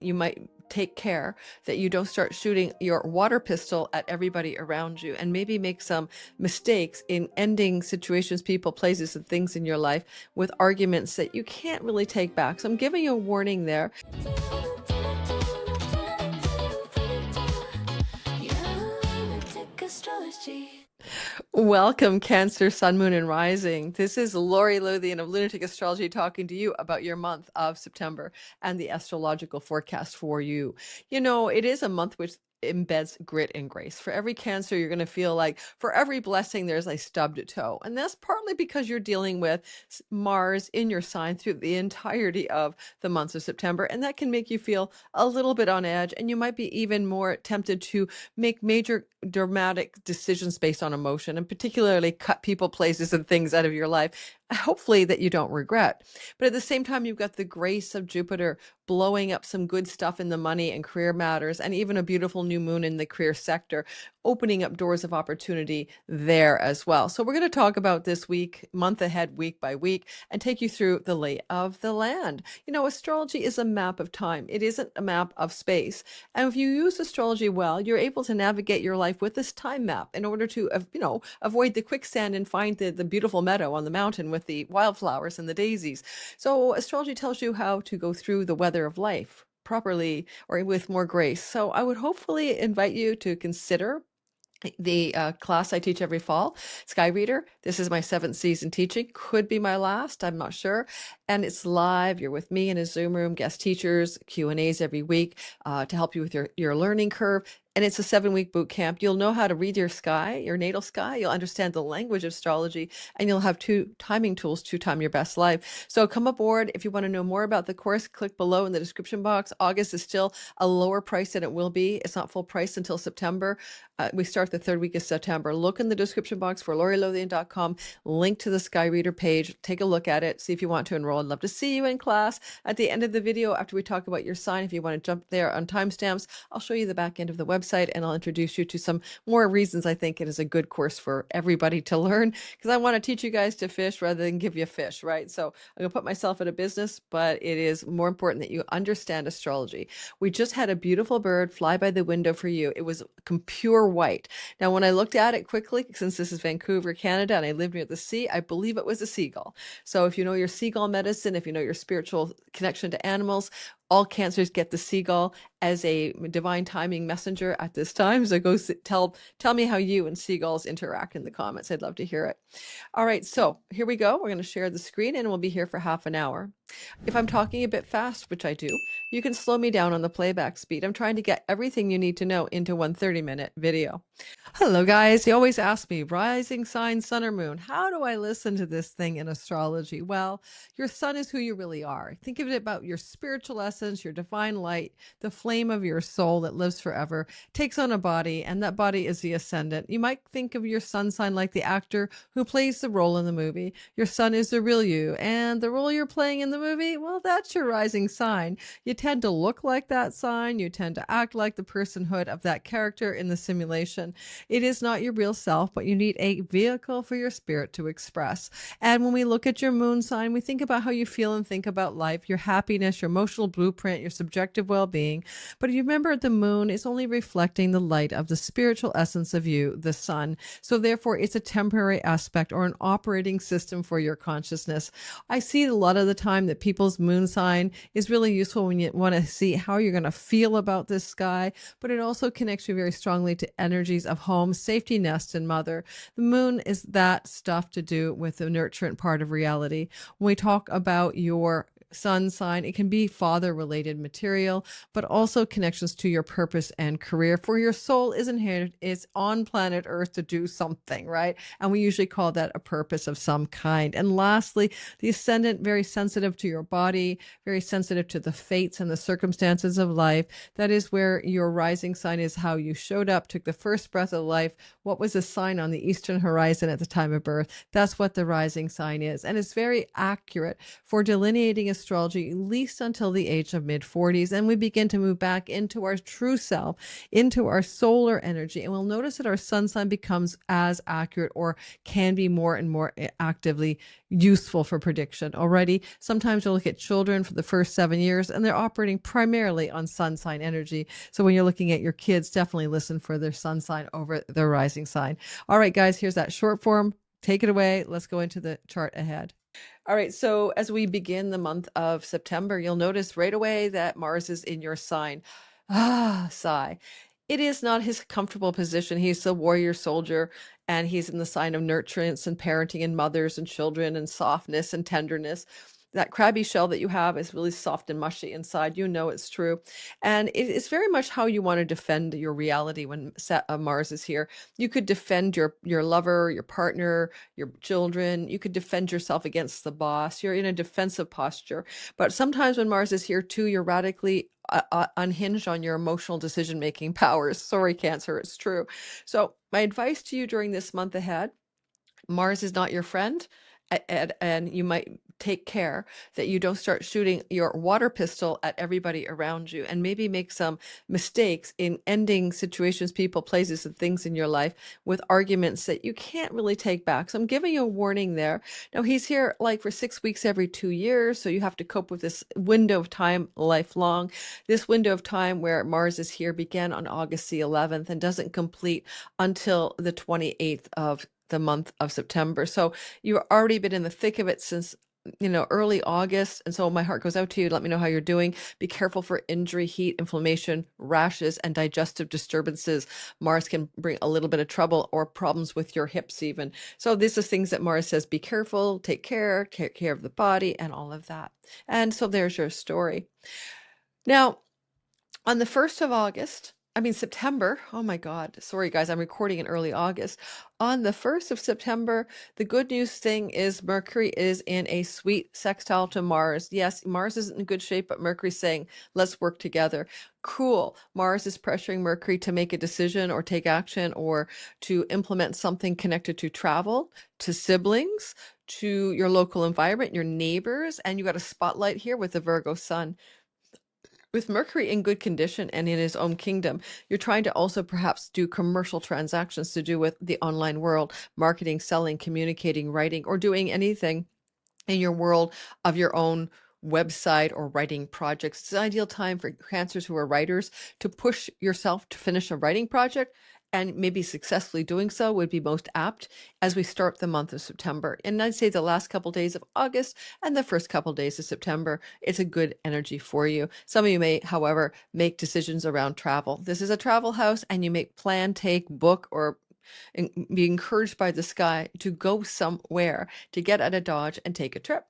you might take care that you don't start shooting your water pistol at everybody around you, and maybe make some mistakes in ending situations, people, places, and things in your life with arguments that you can't really take back. So I'm giving you a warning there. Welcome, Cancer, Sun, Moon, and Rising. This is Lori Lothian of Lunatic Astrology talking to you about your month of September and the astrological forecast for you. You know, it is a month which embeds grit and grace. For every Cancer, you're going to feel like for every blessing, there's a stubbed toe. And that's partly because you're dealing with Mars in your sign through the entirety of the month of September. And that can make you feel a little bit on edge. And you might be even more tempted to make major dramatic decisions based on emotion, and particularly cut people, places, and things out of your life, hopefully that you don't regret. But at the same time, you've got the grace of Jupiter blowing up some good stuff in the money and career matters, and even a beautiful new moon in the career sector, opening up doors of opportunity there as well. So we're going to talk about this week, month ahead, week by week, and take you through the lay of the land. You know, astrology is a map of time. It isn't a map of space. And if you use astrology well, you're able to navigate your life with this time map in order to, avoid the quicksand and find the beautiful meadow on the mountain with the wildflowers and the daisies. So astrology tells you how to go through the weather of life properly or with more grace. So I would hopefully invite you to consider the class I teach every fall, Sky Reader. This is my 7th season teaching. Could be my last, I'm not sure. And it's live. You're with me in a Zoom room, guest teachers, Q&As every week to help you with your learning curve. And it's a 7-week boot camp. You'll know how to read your sky, your natal sky. You'll understand the language of astrology, and you'll have 2 timing tools to time your best life. So come aboard. If you want to know more about the course, click below in the description box. August is still a lower price than it will be. It's not full price until September. We start the 3rd week of September. Look in the description box for LoriLothian.com. Link to the Sky Reader page. Take a look at it. See if you want to enroll. I'd love to see you in class. At the end of the video, after we talk about your sign, if you want to jump there on timestamps, I'll show you the back end of the website, and I'll introduce you to some more reasons I think it is a good course for everybody to learn, because I want to teach you guys to fish rather than give you fish, right? So I'm going to put myself in a business, but it is more important that you understand astrology. We just had a beautiful bird fly by the window for you. It was pure white. Now, when I looked at it quickly, since this is Vancouver, Canada, and I live near the sea, I believe it was a seagull. So if you know your seagull medicine, if you know your spiritual connection to animals, all Cancers get the seagull as a divine timing messenger at this time. So go tell me how you and seagulls interact in the comments. I'd love to hear it. All right, so here we go. We're going to share the screen, and we'll be here for half an hour. If I'm talking a bit fast, which I do, you can slow me down on the playback speed. I'm trying to get everything you need to know into one 30-minute video. Hello, guys. You always ask me, rising sign, sun or moon, how do I listen to this thing in astrology? Well, your sun is who you really are. Think of it about your spiritual essence, your divine light, the flame of your soul that lives forever, takes on a body, and that body is the ascendant. You might think of your sun sign like the actor who plays the role in the movie. Your sun is the real you, and the role you're playing in the movie, well, that's your rising sign. You tend to look like that sign. You tend to act like the personhood of that character in the simulation. It is not your real self, but you need a vehicle for your spirit to express. And when we look at your moon sign, we think about how you feel and think about life, your happiness, your emotional blueprint, your subjective well-being. But you remember the moon is only reflecting the light of the spiritual essence of you, the sun. So therefore, it's a temporary aspect or an operating system for your consciousness. I see a lot of the time that people's moon sign is really useful when you want to see how you're going to feel about this sky, but it also connects you very strongly to energies of home, safety, nest, and mother. The moon is that stuff to do with the nurturant part of reality. When we talk about your sun sign, it can be father related material, but also connections to your purpose and career. For your soul is inherited, is on planet Earth to do something, right? And we usually call that a purpose of some kind. And lastly, the ascendant, very sensitive to your body, very sensitive to the fates and the circumstances of life. That is where your rising sign is, how you showed up, took the first breath of life. What was the sign on the eastern horizon at the time of birth? That's what the rising sign is. And it's very accurate for delineating a astrology, at least until the age of mid-40s. And we begin to move back into our true self, into our solar energy. And we'll notice that our sun sign becomes as accurate or can be more and more actively useful for prediction. Already, sometimes you'll look at children for the first 7 years and they're operating primarily on sun sign energy. So when you're looking at your kids, definitely listen for their sun sign over their rising sign. All right, guys, here's that short form. Take it away. Let's go into the chart ahead. All right, so as we begin the month of September, you'll notice right away that Mars is in your sign. Ah, sigh. It is not his comfortable position. He's the warrior soldier, and he's in the sign of nurturance and parenting and mothers and children and softness and tenderness. That crabby shell that you have is really soft and mushy inside. You know it's true. And it is very much how you want to defend your reality when Mars is here. You could defend your lover, your partner, your children. You could defend yourself against the boss. You're in a defensive posture. But sometimes when Mars is here too, you're radically unhinged on your emotional decision-making powers. Sorry, Cancer, it's true. So my advice to you during this month ahead, Mars is not your friend, and you might take care that you don't start shooting your water pistol at everybody around you, and maybe make some mistakes in ending situations, people, places, and things in your life with arguments that you can't really take back. So I'm giving you a warning there. Now, he's here like for 6 weeks every 2 years, so you have to cope with this window of time lifelong. This window of time where Mars is here began on August the 11th and doesn't complete until the 28th of the month of September. So you've already been in the thick of it since early August. And so my heart goes out to you. Let me know how you're doing. Be careful for injury, heat, inflammation, rashes, and digestive disturbances. Mars can bring a little bit of trouble or problems with your hips even. So this is things that Mars says, be careful, take care of the body and all of that. And so there's your story. Now, on the 1st of September, oh my God, sorry guys, I'm recording in early August. On the 1st of September, the good news thing is Mercury is in a sweet sextile to Mars. Yes, Mars isn't in good shape, but Mercury's saying, let's work together. Cool. Mars is pressuring Mercury to make a decision or take action or to implement something connected to travel, to siblings, to your local environment, your neighbors, and you got a spotlight here with the Virgo sun. With Mercury in good condition and in his own kingdom, you're trying to also perhaps do commercial transactions to do with the online world, marketing, selling, communicating, writing, or doing anything in your world of your own website or writing projects. It's an ideal time for Cancers who are writers to push yourself to finish a writing project, and maybe successfully doing so would be most apt as we start the month of September. And I'd say the last couple days of August and the first couple days of September, it's a good energy for you. Some of you may, however, make decisions around travel. This is a travel house, and you make plan, take, book, or be encouraged by the sky to go somewhere, to get out of Dodge and take a trip.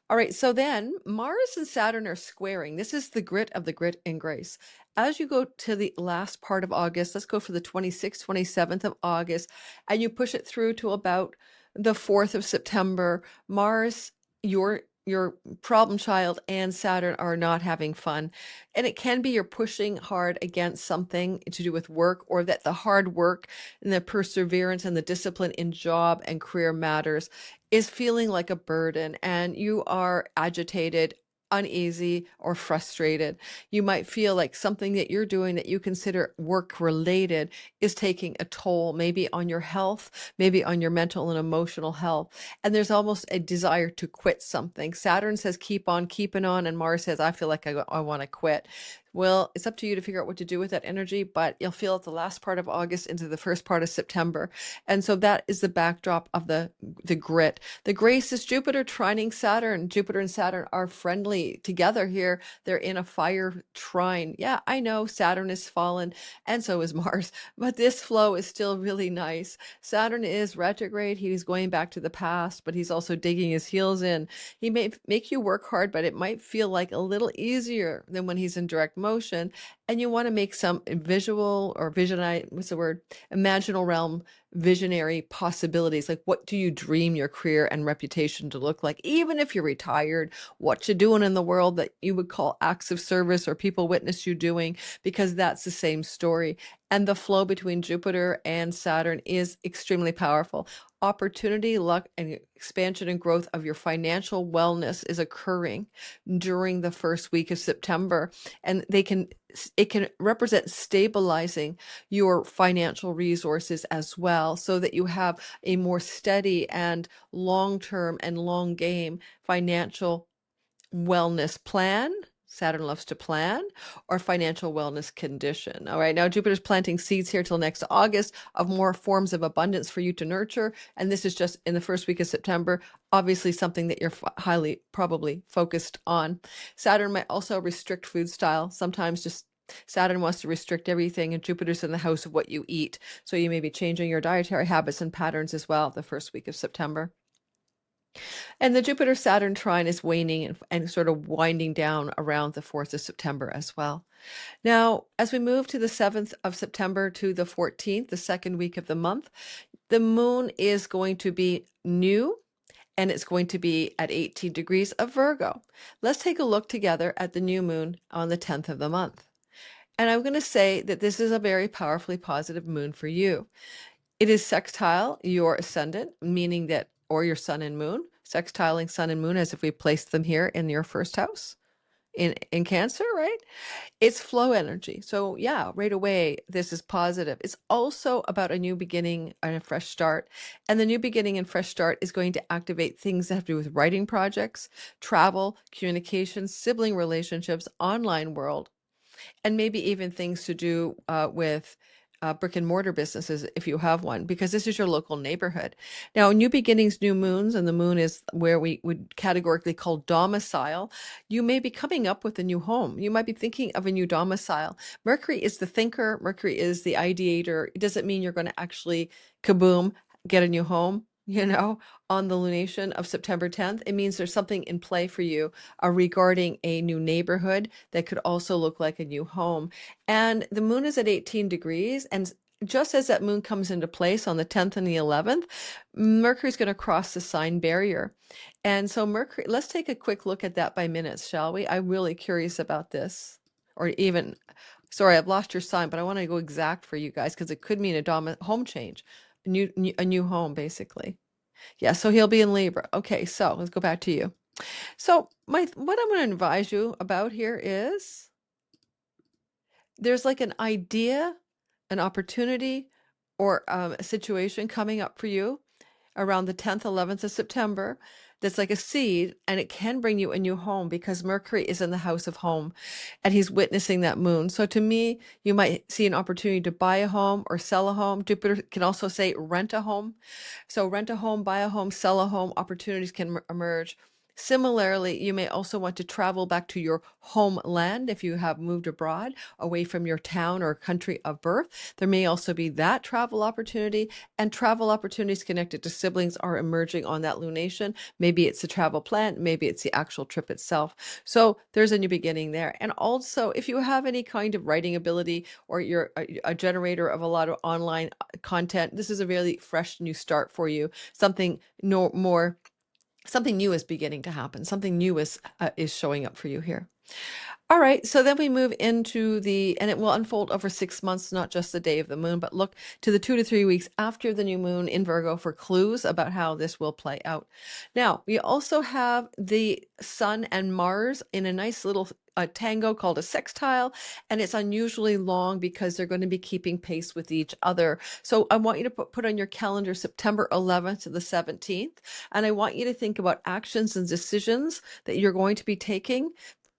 All right, so then Mars and Saturn are squaring. This is the grit of the grit and grace. As you go to the last part of August, let's go for the 26th, 27th of August, and you push it through to about the 4th of September, Mars, your problem child, and Saturn are not having fun. And it can be you're pushing hard against something to do with work, or that the hard work and the perseverance and the discipline in job and career matters is feeling like a burden, and you are agitated, uneasy, or frustrated. You might feel like something that you're doing that you consider work related is taking a toll, maybe on your health, maybe on your mental and emotional health. And there's almost a desire to quit something. Saturn says, keep on keeping on. And Mars says, I feel like I want to quit. Well, it's up to you to figure out what to do with that energy, but you'll feel it the last part of August into the first part of September. And so that is the backdrop of the grit. The grace is Jupiter trining Saturn. Jupiter and Saturn are friendly together here. They're in a fire trine. Yeah, I know Saturn is fallen, and so is Mars, but this flow is still really nice. Saturn is retrograde. He's going back to the past, but he's also digging his heels in. He may make you work hard, but it might feel like a little easier than when he's in direct motion. and you want to make some visual or what's the word? Imaginal realm visionary possibilities. Like, what do you dream your career and reputation to look like? Even if you're retired, what you doing in the world that you would call acts of service or people witness you doing, because that's the same story. And the flow between Jupiter and Saturn is extremely powerful. Opportunity, luck, and expansion and growth of your financial wellness is occurring during the first week of September. And it can represent stabilizing your financial resources as well, so that you have a more steady and long-term and long game financial wellness plan. Saturn loves to plan, or financial wellness condition. All right, now Jupiter's planting seeds here till next August of more forms of abundance for you to nurture. And this is just in the first week of September, obviously something that you're highly probably focused on. Saturn might also restrict food style. Sometimes just Saturn wants to restrict everything, and Jupiter's in the house of what you eat. So you may be changing your dietary habits and patterns as well the first week of September. And the Jupiter Saturn trine is waning and sort of winding down around the 4th of September as well. Now, as we move to the 7th of September to the 14th, the second week of the month, the moon is going to be new, and it's going to be at 18 degrees of Virgo. Let's take a look together at the new moon on the 10th of the month. And I'm going to say that this is a very powerfully positive moon for you. It is sextile your ascendant, meaning that, or your sun and moon, sextiling sun and moon as if we placed them here in your first house in Cancer, right? It's flow energy. So yeah, right away, this is positive. It's also about a new beginning and a fresh start. And the new beginning and fresh start is going to activate things that have to do with writing projects, travel, communication, sibling relationships, online world, and maybe even things to do with brick and mortar businesses if you have one, because this is your local neighborhood. Now, new beginnings, new moons, and the moon is where we would categorically call domicile. You may be coming up with a new home. You might be thinking of a new domicile. Mercury is the thinker. Mercury is the ideator. It doesn't mean you're going to actually kaboom, get a new home, on the lunation of September 10th. It means there's something in play for you regarding a new neighborhood that could also look like a new home. And the moon is at 18 degrees. And just as that moon comes into place on the 10th and the 11th, Mercury's going to cross the sign barrier. And so Mercury, let's take a quick look at that by minutes, shall we? I'm really curious about this. Or even, sorry, I've lost your sign, but I want to go exact for you guys because it could mean a home change, a new home, basically. Yeah, so he'll be in Libra. Okay, so let's go back to you. So what I'm going to advise you about here is there's like an idea, an opportunity, or a situation coming up for you around the 10th, 11th of September that's like a seed, and it can bring you a new home because Mercury is in the house of home and he's witnessing that moon. So to me, you might see an opportunity to buy a home or sell a home. Jupiter can also say rent a home. So rent a home, buy a home, sell a home, opportunities can emerge. Similarly, you may also want to travel back to your homeland if you have moved abroad, away from your town or country of birth. There may also be that travel opportunity, and travel opportunities connected to siblings are emerging on that lunation. Maybe it's a travel plan, maybe it's the actual trip itself. So there's a new beginning there. And also, if you have any kind of writing ability or you're a generator of a lot of online content, this is a really fresh new start for you. Something new is beginning to happen. Something new is showing up for you here. All right, so then we move into and it will unfold over 6 months, not just the day of the moon, but look to the 2 to 3 weeks after the new moon in Virgo for clues about how this will play out. Now, we also have the Sun and Mars in a nice little tango called a sextile, and it's unusually long because they're going to be keeping pace with each other. So I want you to put on your calendar September 11th to the 17th, and I want you to think about actions and decisions that you're going to be taking.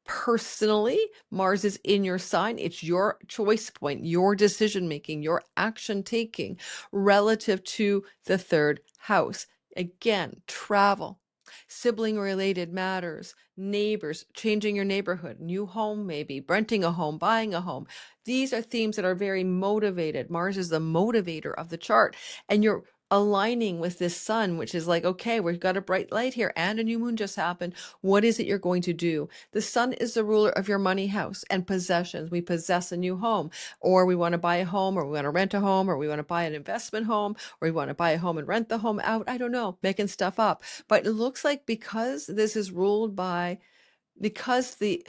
Personally, Mars is in your sign. It's your choice point, your decision making, your action taking relative to the third house. Again, travel, sibling related matters, neighbors, changing your neighborhood, new home, maybe renting a home, buying a home. These are themes that are very motivated. Mars is the motivator of the chart, and you're aligning with this sun, which is like, okay, we've got a bright light here and a new moon just happened. What is it you're going to do? The sun is the ruler of your money house and possessions. We possess a new home, or we want to buy a home, or we want to rent a home, or we want to buy an investment home, or we want to buy a home and rent the home out. I don't know, making stuff up. But it looks like because this is ruled by because the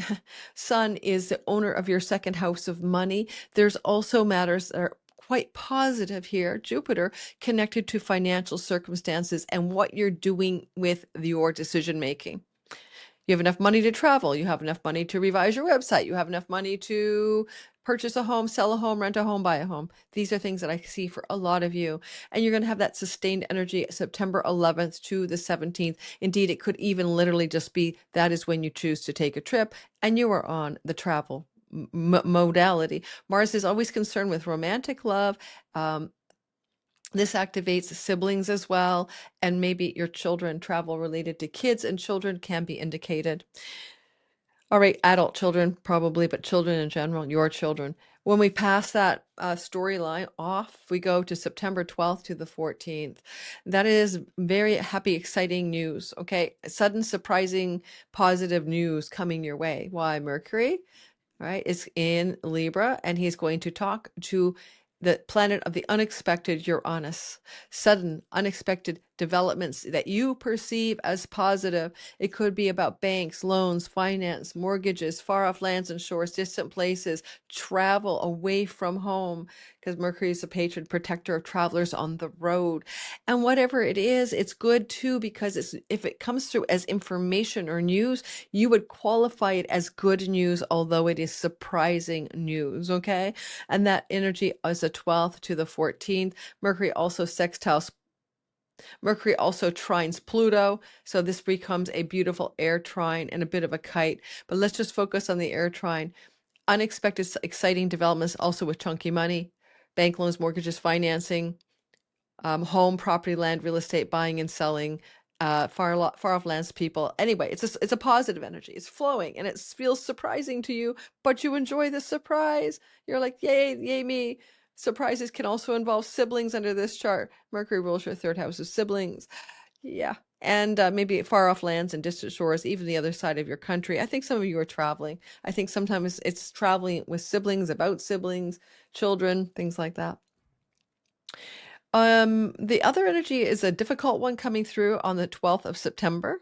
sun is the owner of your second house of money, there's also matters that are quite positive here, Jupiter, connected to financial circumstances and what you're doing with your decision making. You have enough money to travel. You have enough money to revise your website. You have enough money to purchase a home, sell a home, rent a home, buy a home. These are things that I see for a lot of you. And you're going to have that sustained energy September 11th to the 17th. Indeed, it could even literally just be that is when you choose to take a trip and you are on the travel modality. Mars is always concerned with romantic love. This activates siblings as well, and maybe your children. Travel related to kids and children can be indicated. All right, adult children probably, but children in general, your children. When we pass that storyline off, we go to September 12th to the 14th. That is very happy, exciting news. Okay, sudden, surprising, positive news coming your way. Why? Mercury, right, is in Libra, and he's going to talk to the planet of the unexpected, Uranus. Sudden, unexpected developments that you perceive as positive. It could be about banks, loans, finance, mortgages, far off lands and shores, distant places, travel away from home, because Mercury is a patron protector of travelers on the road. And whatever it is, it's good too, because if it comes through as information or news, you would qualify it as good news, although it is surprising news, okay? And that energy is the 12th to the 14th. Mercury also trines Pluto, so this becomes a beautiful air trine and a bit of a kite. But let's just focus on the air trine. Unexpected, exciting developments also with chunky money, bank loans, mortgages, financing, home, property, land, real estate, buying and selling, far off lands, people. Anyway, it's a positive energy. It's flowing and it feels surprising to you, but you enjoy the surprise. You're like, yay, yay me. Surprises can also involve siblings under this chart. Mercury rules your third house of siblings. Yeah. And maybe far off lands and distant shores, even the other side of your country. I think some of you are traveling. I think sometimes it's traveling with siblings, about siblings, children, things like that. The other energy is a difficult one coming through on the 12th of September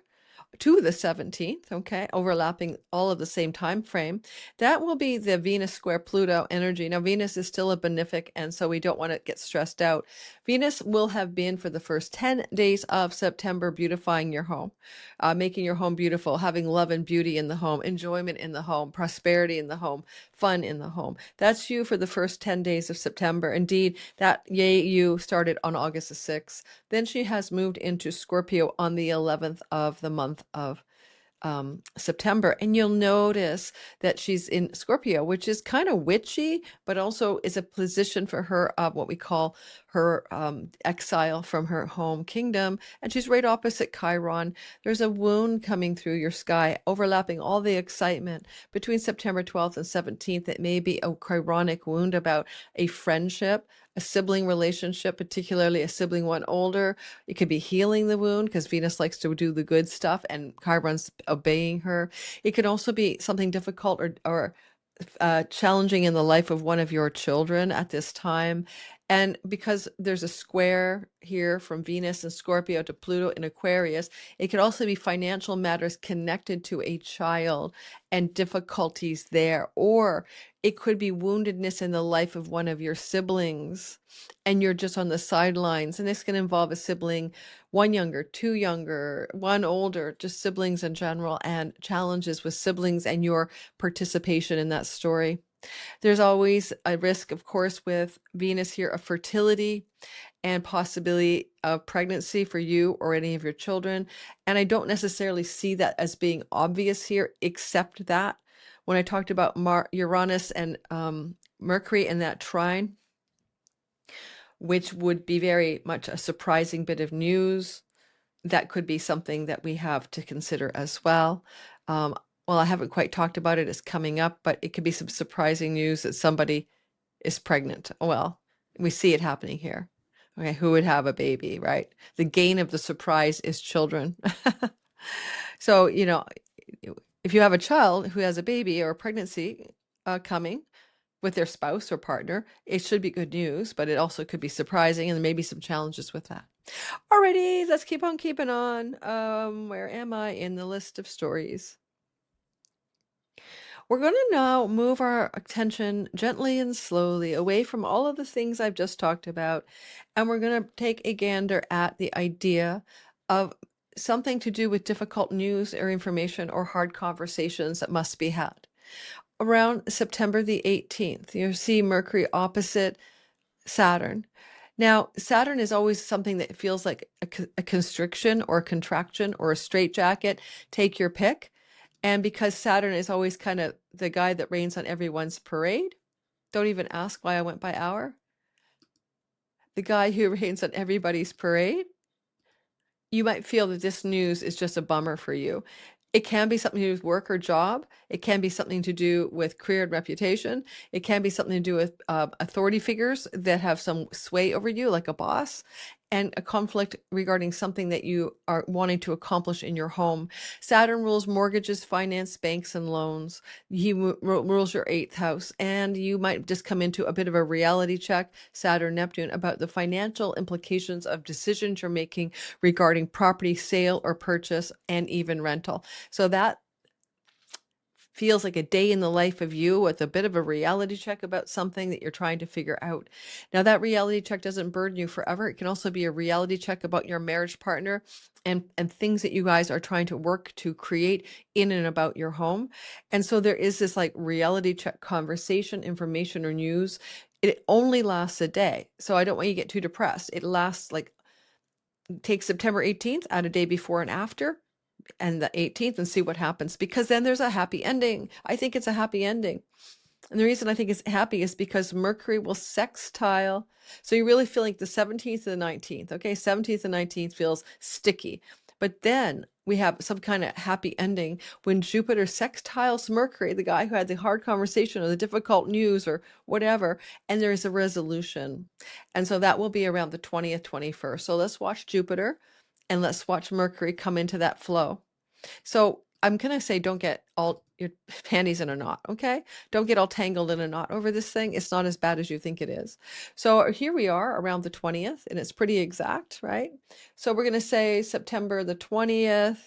to the 17th, okay, overlapping all of the same time frame. That will be the Venus square Pluto energy. Now, Venus is still a benefic, and so we don't want to get stressed out. Venus will have been for the first 10 days of September beautifying your home, making your home beautiful, having love and beauty in the home, enjoyment in the home, prosperity in the home, fun in the home. That's you for the first 10 days of September. Indeed, that yay you started on August the 6th. Then she has moved into Scorpio on the 11th of the month of September. And you'll notice that she's in Scorpio, which is kind of witchy, but also is a position for her of what we call her exile from her home kingdom. And she's right opposite Chiron. There's a wound coming through your sky, overlapping all the excitement between September 12th and 17th. It may be a chironic wound about a friendship, a sibling relationship, particularly a sibling one older. It could be healing the wound because Venus likes to do the good stuff and Chiron's obeying her. It could also be something difficult or challenging in the life of one of your children at this time. And because there's a square here from Venus and Scorpio to Pluto in Aquarius, it could also be financial matters connected to a child and difficulties there. Or it could be woundedness in the life of one of your siblings and you're just on the sidelines. And this can involve a sibling, one younger, two younger, one older, just siblings in general, and challenges with siblings and your participation in that story. There's always a risk, of course, with Venus here of fertility and possibility of pregnancy for you or any of your children. And I don't necessarily see that as being obvious here, except that when I talked about Uranus and Mercury in that trine, which would be very much a surprising bit of news, that could be something that we have to consider as well. Well, I haven't quite talked about it. It's coming up, but it could be some surprising news that somebody is pregnant. Well, we see it happening here. Okay, who would have a baby, right? The gain of the surprise is children. So, if you have a child who has a baby or a pregnancy coming with their spouse or partner, it should be good news, but it also could be surprising, and there may be some challenges with that. Alrighty, let's keep on keeping on. Where am I in the list of stories? We're going to now move our attention gently and slowly away from all of the things I've just talked about, and we're going to take a gander at the idea of something to do with difficult news or information or hard conversations that must be had. Around September the 18th, you see Mercury opposite Saturn. Now, Saturn is always something that feels like a constriction or a contraction or a straitjacket. Take your pick. And because Saturn is always kind of the guy that rains on everyone's parade, don't even ask why I went by hour. The guy who rains on everybody's parade, you might feel that this news is just a bummer for you. It can be something to do with work or job. It can be something to do with career and reputation. It can be something to do with authority figures that have some sway over you, like a boss, and a conflict regarding something that you are wanting to accomplish in your home. Saturn rules mortgages, finance, banks, and loans. He rules your eighth house, and you might just come into a bit of a reality check, Saturn, Neptune, about the financial implications of decisions you're making regarding property sale or purchase and even rental. So that feels like a day in the life of you with a bit of a reality check about something that you're trying to figure out. Now, that reality check doesn't burden you forever. It can also be a reality check about your marriage partner and things that you guys are trying to work to create in and about your home. And so there is this like reality check conversation, information, or news. It only lasts a day. So I don't want you to get too depressed. It lasts like, take September 18th, add a day before and after, and the 18th, and see what happens, because then there's a happy ending. I think it's a happy ending. And the reason I think it's happy is because Mercury will sextile. So you really feel like the 17th and the 19th. Okay, 17th and 19th feels sticky. But then we have some kind of happy ending when Jupiter sextiles Mercury, the guy who had the hard conversation or the difficult news or whatever, and there is a resolution. And so that will be around the 20th, 21st. So let's watch Jupiter and let's watch Mercury come into that flow. So I'm going to say don't get all your panties in a knot, okay? Don't get all tangled in a knot over this thing. It's not as bad as you think it is. So here we are around the 20th, and it's pretty exact, right? So we're going to say September the 20th,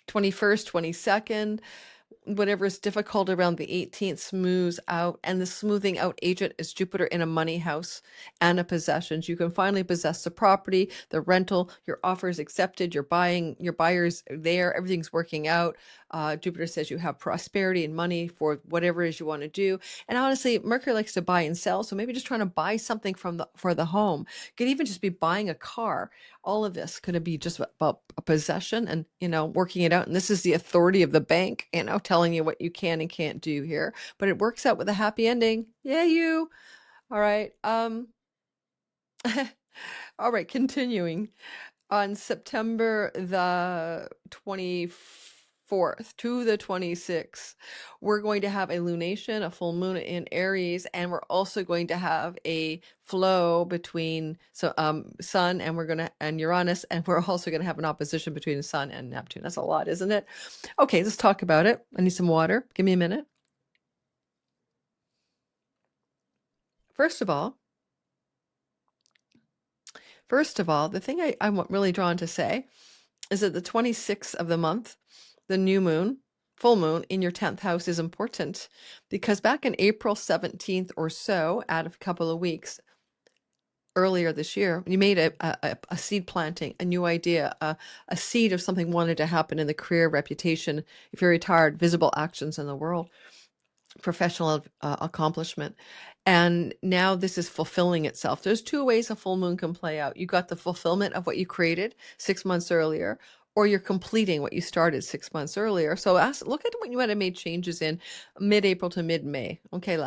21st, 22nd. Whatever is difficult around the 18th smooths out, and the smoothing out agent is Jupiter in a money house and a possessions. You can finally possess the property, the rental, your offer is accepted, you're buying, your buyer's there, everything's working out. Jupiter says you have prosperity and money for whatever it is you want to do. And honestly, Mercury likes to buy and sell, so maybe just trying to buy something for the home. Could even just be buying a car. All of this could be just about a possession and, working it out. And this is the authority of the bank, telling you what you can and can't do here. But it works out with a happy ending. Yeah, you. All right. All right, continuing. On September the 24th to the 26th, we're going to have a lunation, a full moon in Aries, and we're also going to have a flow between Sun and Uranus, and we're also going to have an opposition between the Sun and Neptune. That's a lot, isn't it? Okay, let's talk about it. I need some water. Give me a minute. First of all, the thing I'm really drawn to say is that the 26th of the month, the new moon, full moon in your 10th house is important, because back in April 17th or so, out of a couple of weeks earlier this year, you made a seed planting, a new idea, a seed of something wanted to happen in the career, reputation, if you're retired, visible actions in the world, professional accomplishment. And now this is fulfilling itself. There's two ways a full moon can play out. You got the fulfillment of what you created 6 months earlier, or you're completing what you started 6 months earlier. So look at what you might have made changes in mid-April to mid-May. Okay,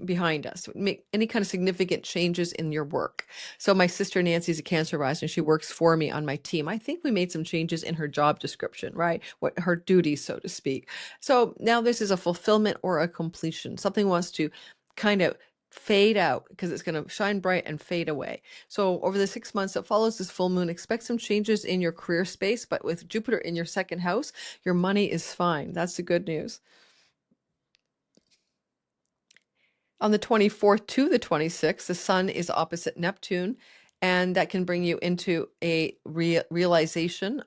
behind us. Make any kind of significant changes in your work. So my sister Nancy's a Cancer rising. She works for me on my team. I think we made some changes in her job description, right? What her duties, so to speak. So now this is a fulfillment or a completion. Something wants to kind of fade out because it's going to shine bright and fade away. So over the 6 months that follows this full moon, expect some changes in your career space, but with Jupiter in your second house, your money is fine. That's the good news. On the 24th to the 26th, the sun is opposite Neptune, and that can bring you into a realization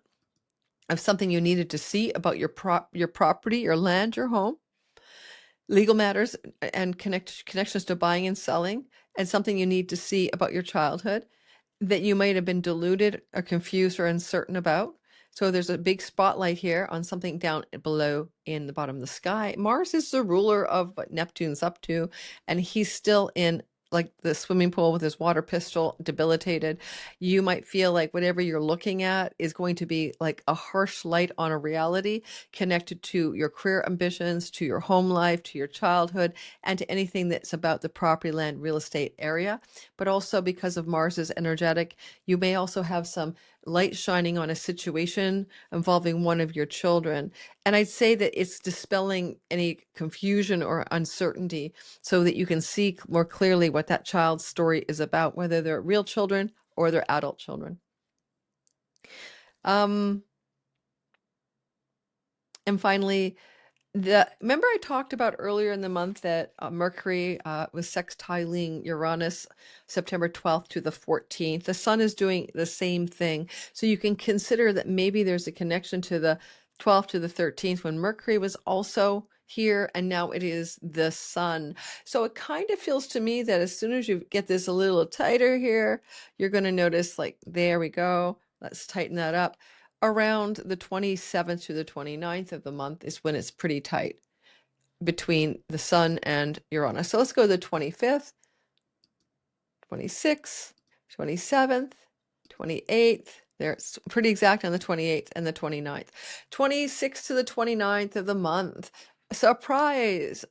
of something you needed to see about your property, your land, your home, legal matters, and connections to buying and selling, and something you need to see about your childhood that you might have been deluded or confused or uncertain about. So there's a big spotlight here on something down below in the bottom of the sky. Mars is the ruler of what Neptune's up to, and he's still in like the swimming pool with his water pistol, debilitated. You might feel like whatever you're looking at is going to be like a harsh light on a reality connected to your career ambitions, to your home life, to your childhood, and to anything that's about the property, land, real estate area. But also because of Mars's energetic, you may also have some light shining on a situation involving one of your children. And I'd say that it's dispelling any confusion or uncertainty so that you can see more clearly what that child's story is about, whether they're real children or they're adult children. And finally, remember I talked about earlier in the month that Mercury was sextiling Uranus September 12th to the 14th. The sun is doing the same thing. So you can consider that maybe there's a connection to the 12th to the 13th when Mercury was also here, and now it is the sun. So it kind of feels to me that as soon as you get this a little tighter here, you're going to notice, like, there we go. Let's tighten that up. Around the 27th to the 29th of the month is when it's pretty tight between the sun and Uranus. So let's go to the 25th, 26th, 27th, 28th. It's pretty exact on the 28th and the 29th. 26th to the 29th of the month. Surprise!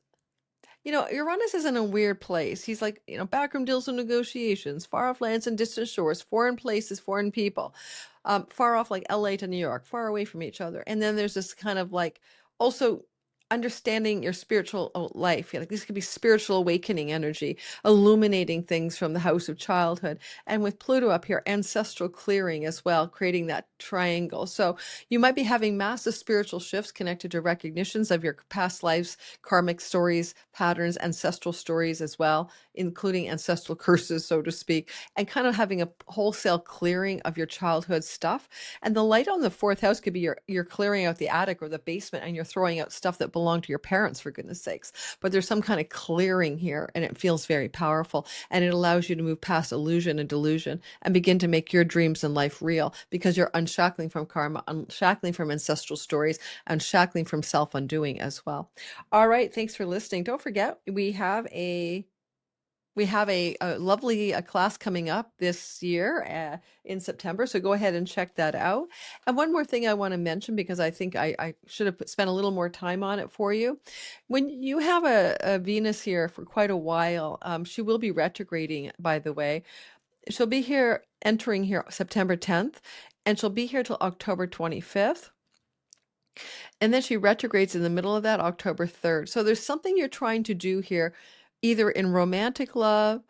Uranus is in a weird place. He's like, backroom deals and negotiations, far off lands and distant shores, foreign places, foreign people, far off like LA to New York, far away from each other. And then there's this kind of like also understanding your spiritual life. Like this could be spiritual awakening energy, illuminating things from the house of childhood. And with Pluto up here, ancestral clearing as well, creating that triangle. So you might be having massive spiritual shifts connected to recognitions of your past lives, karmic stories, patterns, ancestral stories as well, including ancestral curses, so to speak, and kind of having a wholesale clearing of your childhood stuff. And the light on the fourth house could be you're clearing out the attic or the basement and you're throwing out stuff that belonged to your parents, for goodness sakes. But there's some kind of clearing here, and it feels very powerful, and it allows you to move past illusion and delusion and begin to make your dreams in life real, because you're unshackling from karma, unshackling from ancestral stories, unshackling from self-undoing as well. All right, thanks for listening. Don't forget, we have a lovely class coming up this year in September, so go ahead and check that out. And one more thing I want to mention, because I think I should have spent a little more time on it for you. When you have a Venus here for quite a while, she will be retrograding, by the way. She'll be here, entering here September 10th, and she'll be here till October 25th. And then she retrogrades in the middle of that, October 3rd. So there's something you're trying to do here, either in romantic love,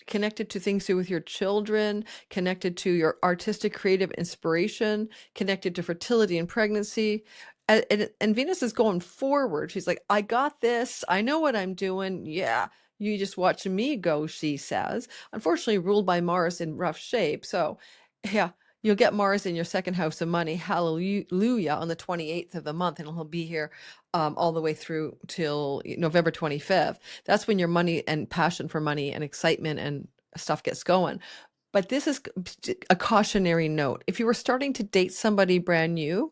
connected to things to do with your children, connected to your artistic creative inspiration, connected to fertility and pregnancy. And Venus is going forward. She's like, I got this. I know what I'm doing. Yeah, you just watch me go, she says. Unfortunately, ruled by Mars in rough shape. So, yeah, you'll get Mars in your second house of money, hallelujah, on the 28th of the month, and he'll be here all the way through till November 25th. That's when your money and passion for money and excitement and stuff gets going. But this is a cautionary note. If you were starting to date somebody brand new,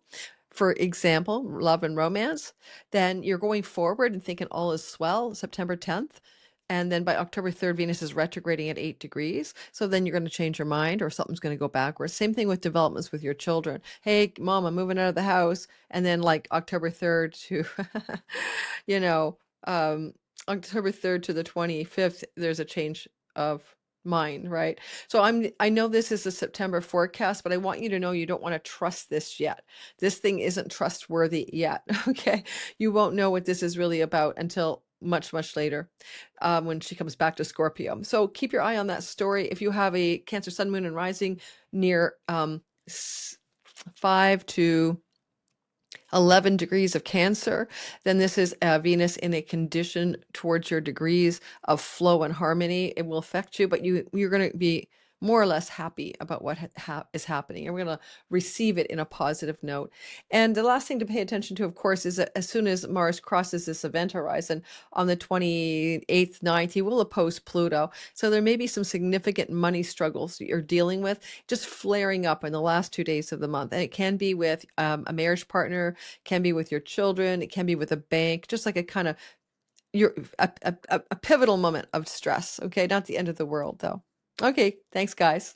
for example, love and romance, then you're going forward and thinking all is swell, September 10th. And then by October 3rd, Venus is retrograding at 8 degrees. So then you're going to change your mind, or something's going to go backwards. Same thing with developments with your children. Hey, mom, I'm moving out of the house. And then like October 3rd to, October 3rd to the 25th, there's a change of mind, right? So I know this is a September forecast, but I want you to know you don't want to trust this yet. This thing isn't trustworthy yet. Okay. You won't know what this is really about until much, much later when she comes back to Scorpio. So keep your eye on that story. If you have a Cancer Sun, Moon, and Rising near 5 to 11 degrees of Cancer, then this is Venus in a condition towards your degrees of flow and harmony. It will affect you, but you're going to be more or less happy about what is happening. And we're going to receive it in a positive note. And the last thing to pay attention to, of course, is that as soon as Mars crosses this event horizon on the 28th, 9th, he will oppose Pluto. So there may be some significant money struggles that you're dealing with just flaring up in the last 2 days of the month. And it can be with a marriage partner, can be with your children, it can be with a bank, just like a kind of a pivotal moment of stress. Okay, not the end of the world though. Okay, thanks guys.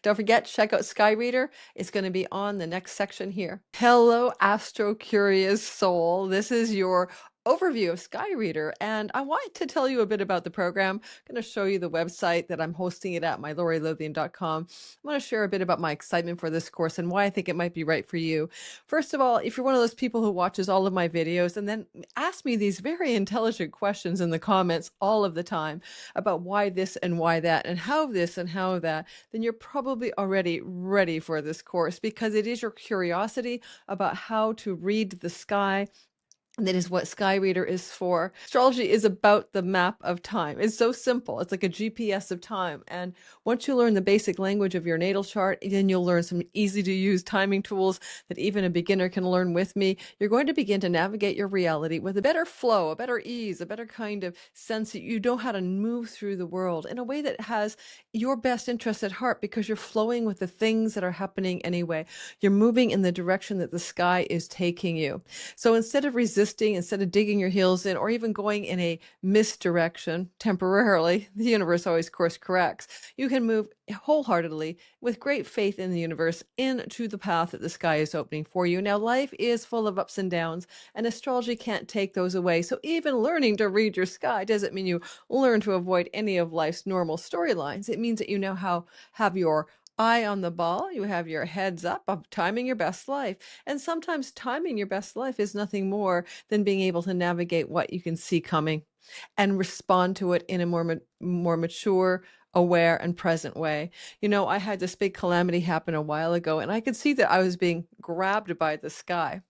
Don't forget, check out Sky Reader. It's going to be on the next section here. Hello, Astro Curious Soul. This is your overview of Sky Reader, and I want to tell you a bit about the program. I'm going to show you the website that I'm hosting it at, mylorilothian.com. I want to share a bit about my excitement for this course and why I think it might be right for you. First of all, if you're one of those people who watches all of my videos and then ask me these very intelligent questions in the comments all of the time about why this and why that and how this and how that, then you're probably already ready for this course because it is your curiosity about how to read the sky. That is what Sky Reader is for. Astrology is about the map of time. It's so simple. It's like a GPS of time. And once you learn the basic language of your natal chart, then you'll learn some easy to use timing tools that even a beginner can learn with me. You're going to begin to navigate your reality with a better flow, a better ease, a better kind of sense that you know how to move through the world in a way that has your best interest at heart because you're flowing with the things that are happening anyway. You're moving in the direction that the sky is taking you. So instead of resisting, instead of digging your heels in or even going in a misdirection temporarily, the universe always course corrects. You can move wholeheartedly with great faith in the universe into the path that the sky is opening for you. Now, life is full of ups and downs, and astrology can't take those away. So even learning to read your sky doesn't mean you learn to avoid any of life's normal storylines. It means that you now have your eye on the ball, you have your heads up of timing your best life. And sometimes timing your best life is nothing more than being able to navigate what you can see coming and respond to it in a more mature, aware, and present way. You know, I had this big calamity happen a while ago, and I could see that I was being grabbed by the sky.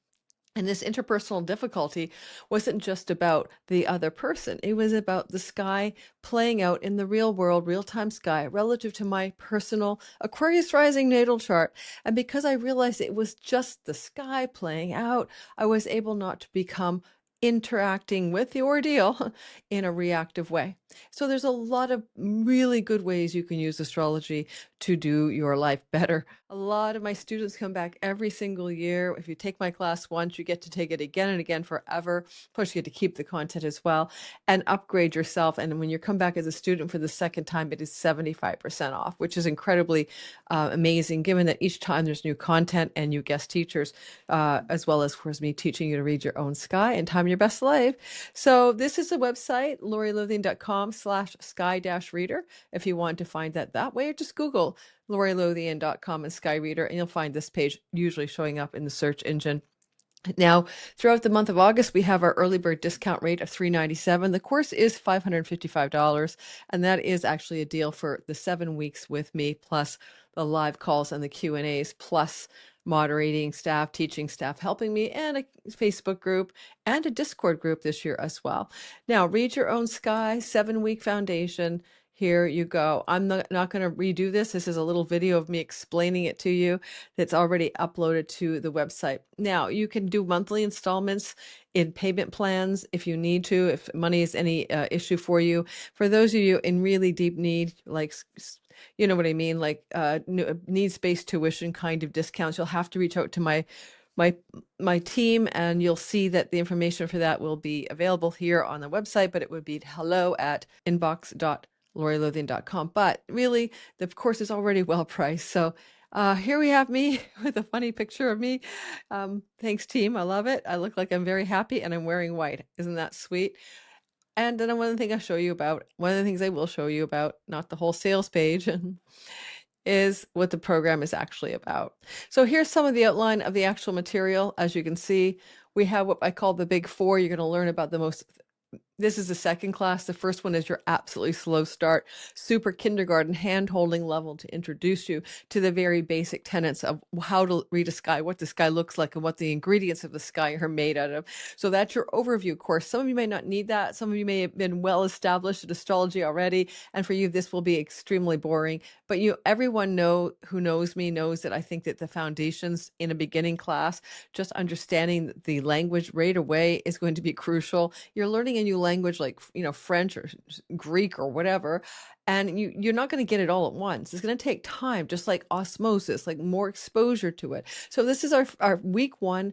And this interpersonal difficulty wasn't just about the other person. It was about the sky playing out in the real world, real-time sky, relative to my personal Aquarius rising natal chart. And because I realized it was just the sky playing out, I was able not to become interacting with the ordeal in a reactive way. So there's a lot of really good ways you can use astrology to do your life better. A lot of my students come back every single year. If you take my class once, you get to take it again and again forever. Plus, you get to keep the content as well and upgrade yourself. And when you come back as a student for the second time, it is 75% off, which is incredibly amazing, given that each time there's new content and new guest teachers, as well as, of course, me teaching you to read your own sky and time your best life. So this is the website, lorilothian.com/sky-reader. If you want to find that way, or just Google lorilothian.com and Sky Reader, and you'll find this page usually showing up in the search engine. Now, throughout the month of August, we have our early bird discount rate of $397. The course is $555, and that is actually a deal for the 7 weeks with me, plus the live calls and the Q&As, plus moderating staff, teaching staff helping me, and a Facebook group and a Discord group this year as well. Now, read your own sky, 7-week foundation. Here you go. I'm not going to redo this. This is a little video of me explaining it to you that's already uploaded to the website. Now, you can do monthly installments in payment plans if you need to, if money is any issue for you. For those of you in really deep need, like, you know what I mean, like needs-based tuition kind of discounts, you'll have to reach out to my team, and you'll see that the information for that will be available here on the website, but it would be hello@inbox.lorilothian.com. But really, the course is already well priced. So here we have me with a funny picture of me. Thanks, team. I love it. I look like I'm very happy, and I'm wearing white. Isn't that sweet? And then one of the things I will show you about, not the whole sales page, is what the program is actually about. So here's some of the outline of the actual material. As you can see, we have what I call the big four. You're going to learn about the most This is the second class. The first one is your absolutely slow start, super kindergarten hand-holding level to introduce you to the very basic tenets of how to read a sky, what the sky looks like, and what the ingredients of the sky are made out of. So that's your overview course. Some of you may not need that. Some of you may have been well established in astrology already, and for you, this will be extremely boring. But everyone who knows me knows that I think that the foundations in a beginning class, just understanding the language right away, is going to be crucial. You're learning a new language like French or Greek or whatever, and you're not going to get it all at once. It's going to take time, just like osmosis, like more exposure to it. So this is our week one,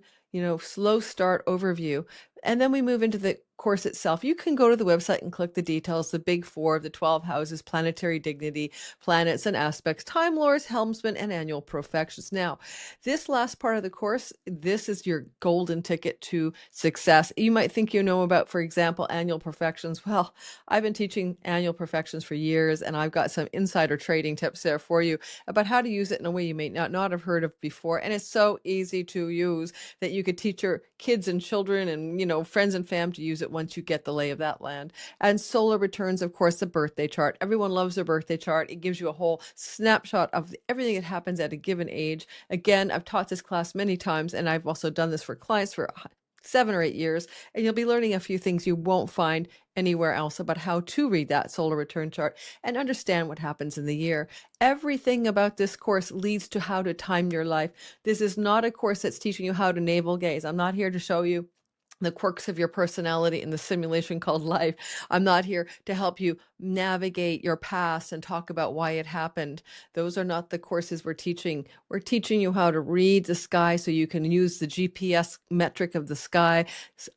slow start overview. And then we move into the course itself. You can go to the website and click the details, the big four of the 12 houses, planetary dignity, planets and aspects, time lords, helmsmen, and annual profections. Now, this last part of the course, this is your golden ticket to success. You might think you know about, for example, annual profections. Well, I've been teaching annual profections for years, and I've got some insider trading tips there for you about how to use it in a way you may not have heard of before. And it's so easy to use that you could teach your kids and children and, friends and fam to use it once you get the lay of that land. And solar returns, of course, the birthday chart. Everyone loves their birthday chart. It gives you a whole snapshot of everything that happens at a given age. Again, I've taught this class many times, and I've also done this for clients for 7 or 8 years, and you'll be learning a few things you won't find anywhere else about how to read that solar return chart and understand what happens in the year. Everything about this course leads to how to time your life. This is not a course that's teaching you how to navel gaze. I'm not here to show you the quirks of your personality in the simulation called life. I'm not here to help you navigate your past and talk about why it happened. Those are not the courses we're teaching. We're teaching you how to read the sky so you can use the GPS metric of the sky,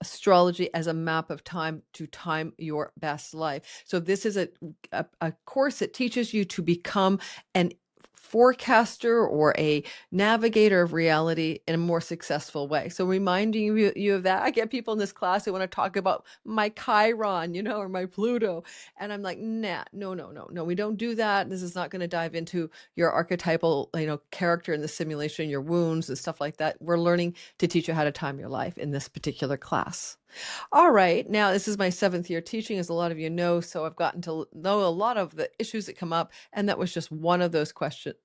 astrology as a map of time to time your best life. So this is a course that teaches you to become an forecaster or a navigator of reality in a more successful way. So reminding you of that. I get people in this class who want to talk about my Chiron, or my Pluto. And I'm like, nah, no, we don't do that. This is not going to dive into your archetypal, character in the simulation, your wounds and stuff like that. We're learning to teach you how to time your life in this particular class. All right. Now, this is my 7th year teaching, as a lot of you know, so I've gotten to know a lot of the issues that come up, and that was just one of those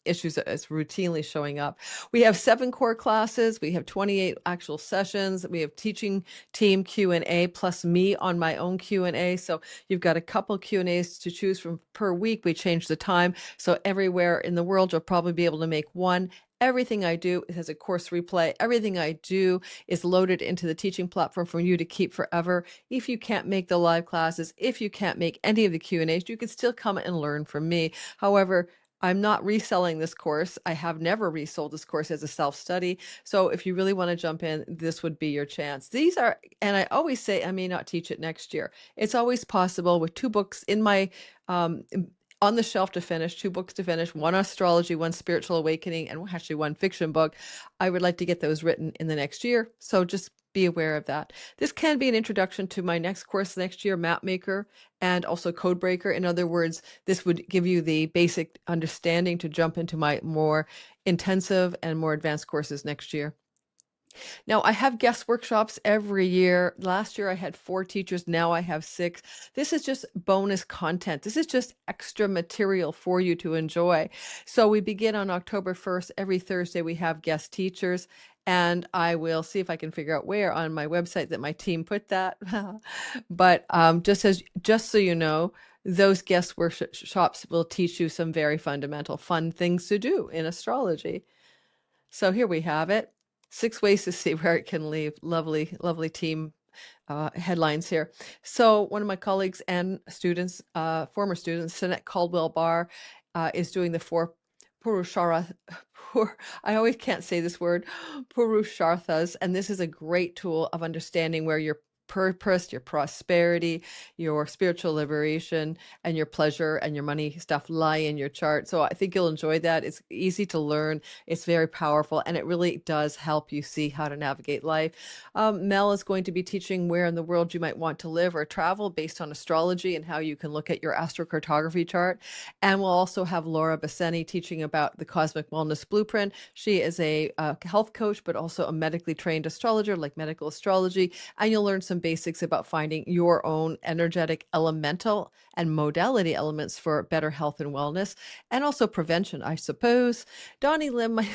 issues that is routinely showing up. We have 7 core classes. We have 28 actual sessions. We have teaching team Q&A plus me on my own Q&A. So you've got a couple Q&As to choose from per week. We change the time. So everywhere in the world, you'll probably be able to make one. Everything I do has a course replay. Everything I do is loaded into the teaching platform for you to keep forever. If you can't make the live classes, if you can't make any of the Q&As, you can still come and learn from me. However, I'm not reselling this course. I have never resold this course as a self-study. So if you really want to jump in, this would be your chance. These are, and I always say I may not teach it next year. It's always possible with 2 books in my on the shelf to finish, 2 books to finish, one astrology, one spiritual awakening, and actually one fiction book. I would like to get those written in the next year. So just be aware of that. This can be an introduction to my next course next year, Mapmaker, and also Codebreaker. In other words, this would give you the basic understanding to jump into my more intensive and more advanced courses next year. Now, I have guest workshops every year. Last year, I had 4 teachers. Now I have 6. This is just bonus content. This is just extra material for you to enjoy. So we begin on October 1st. Every Thursday, we have guest teachers. And I will see if I can figure out where on my website that my team put that. But just so you know, those guest workshops will teach you some very fundamental, fun things to do in astrology. So here we have it. 6 ways to see where it can lead. Lovely, lovely team headlines here. So one of my colleagues and students, former students, Sinette Caldwell Barr, is doing the 4 Purushara. I always can't say this word, Purusharthas, and this is a great tool of understanding where your purpose, your prosperity, your spiritual liberation, and your pleasure and your money stuff lie in your chart. So I think you'll enjoy that. It's easy to learn. It's very powerful, and it really does help you see how to navigate life. Mel is going to be teaching where in the world you might want to live or travel based on astrology and how you can look at your astrocartography chart. And we'll also have Laura Basseni teaching about the Cosmic Wellness Blueprint. She is a health coach, but also a medically trained astrologer, like medical astrology, and you'll learn some basics about finding your own energetic elemental and modality elements for better health and wellness, and also prevention, I suppose. Donnie Lim, my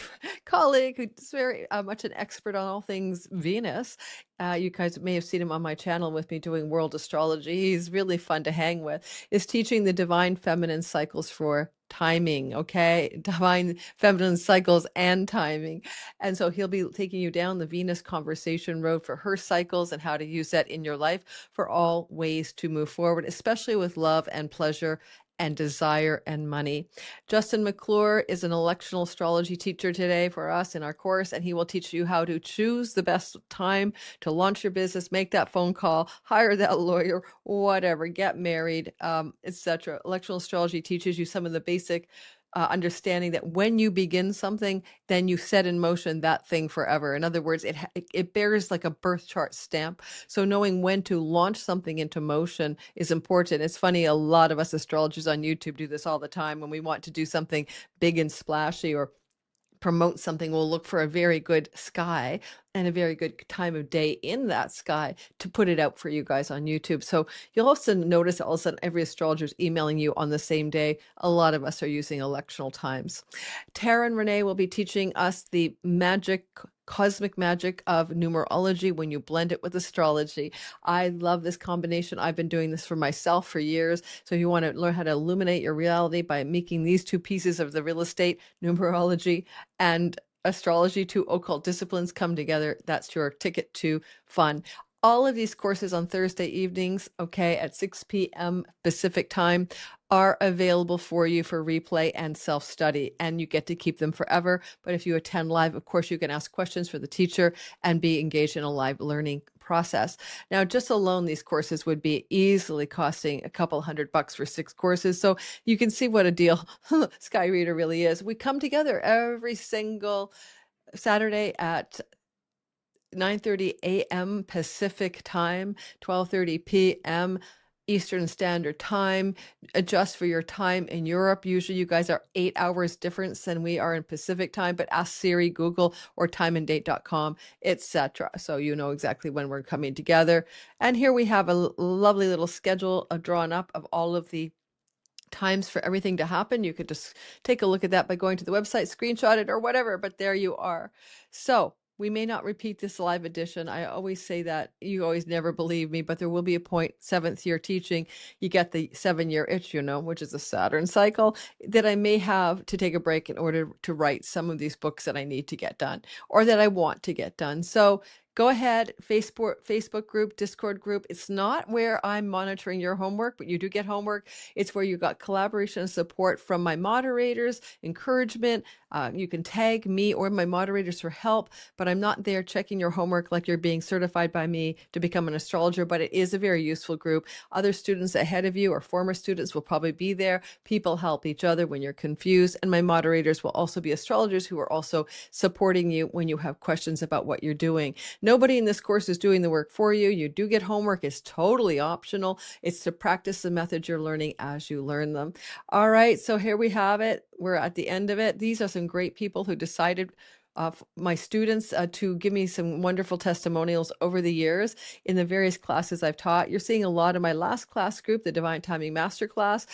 colleague, who's very much an expert on all things Venus. You guys may have seen him on my channel with me doing world astrology. He's really fun to hang with. Is teaching the divine feminine cycles for timing, okay? Divine feminine cycles and timing. And so he'll be taking you down the Venus conversation road for her cycles and how to use that in your life for all ways to move forward, especially with love and pleasure and desire and money. Justin McClure is an electional astrology teacher today for us in our course, and he will teach you how to choose the best time to launch your business, make that phone call, hire that lawyer, whatever, get married, etc. Electional astrology teaches you some of the basic understanding that when you begin something, then you set in motion that thing forever. In other words, it bears like a birth chart stamp. So knowing when to launch something into motion is important. It's funny, a lot of us astrologers on YouTube do this all the time. When we want to do something big and splashy or promote something, we'll look for a very good sky and a very good time of day in that sky to put it out for you guys on YouTube. So you'll also notice all of a sudden every astrologer is emailing you on the same day. A lot of us are using electional times. Tara and Renee will be teaching us the cosmic magic of numerology when you blend it with astrology. I love this combination. I've been doing this for myself for years. So if you want to learn how to illuminate your reality by making these two pieces of the real estate, numerology and astrology, two occult disciplines come together, that's your ticket to fun. All of these courses on Thursday evenings, okay, at 6 p.m. Pacific time, are available for you for replay and self-study, and you get to keep them forever. But if you attend live, of course, you can ask questions for the teacher and be engaged in a live learning process. Now, just alone, these courses would be easily costing a couple $100 for 6 courses. So you can see what a deal Sky Reader really is. We come together every single Saturday at 9:30 a.m. Pacific time, 12:30 p.m. Eastern Standard Time. Adjust for your time in Europe. Usually you guys are 8 hours difference than we are in Pacific time, but ask Siri, Google, or timeanddate.com, etc. So you know exactly when we're coming together. And here we have a lovely little schedule drawn up of all of the times for everything to happen. You could just take a look at that by going to the website, screenshot it or whatever, but there you are. So we may not repeat this live edition. I always say that. You always never believe me, but there will be a point, 7th year teaching, you get the 7-year itch, which is a Saturn cycle, that I may have to take a break in order to write some of these books that I need to get done or that I want to get done. So go ahead, Facebook group, Discord group. It's not where I'm monitoring your homework, but you do get homework. It's where you got collaboration and support from my moderators, encouragement. You can tag me or my moderators for help, but I'm not there checking your homework like you're being certified by me to become an astrologer, but it is a very useful group. Other students ahead of you or former students will probably be there. People help each other when you're confused, and my moderators will also be astrologers who are also supporting you when you have questions about what you're doing. Nobody in this course is doing the work for you. You do get homework. It's totally optional. It's to practice the methods you're learning as you learn them. All right, so here we have it. We're at the end of it. These are some great people who decided, my students, to give me some wonderful testimonials over the years in the various classes I've taught. You're seeing a lot of my last class group, the Divine Timing Masterclass.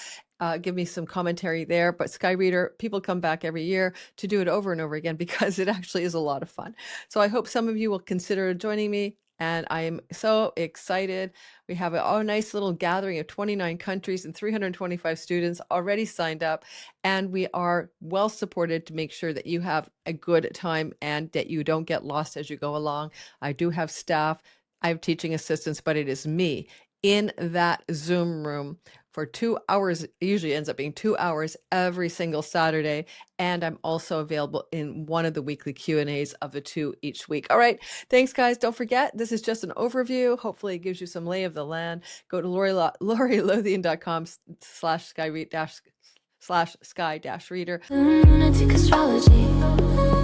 Give me some commentary there, but Sky Reader, people come back every year to do it over and over again because it actually is a lot of fun. So I hope some of you will consider joining me, and I am so excited. We have a nice little gathering of 29 countries and 325 students already signed up, and we are well supported to make sure that you have a good time and that you don't get lost as you go along. I do have staff, I have teaching assistants, but it is me in that Zoom room for 2 hours. It usually ends up being 2 hours every single Saturday. And I'm also available in one of the weekly Q&As of the 2 each week. All right. Thanks, guys. Don't forget, this is just an overview. Hopefully it gives you some lay of the land. Go to LoriLothian.com/sky-reader. Lunatic astrology.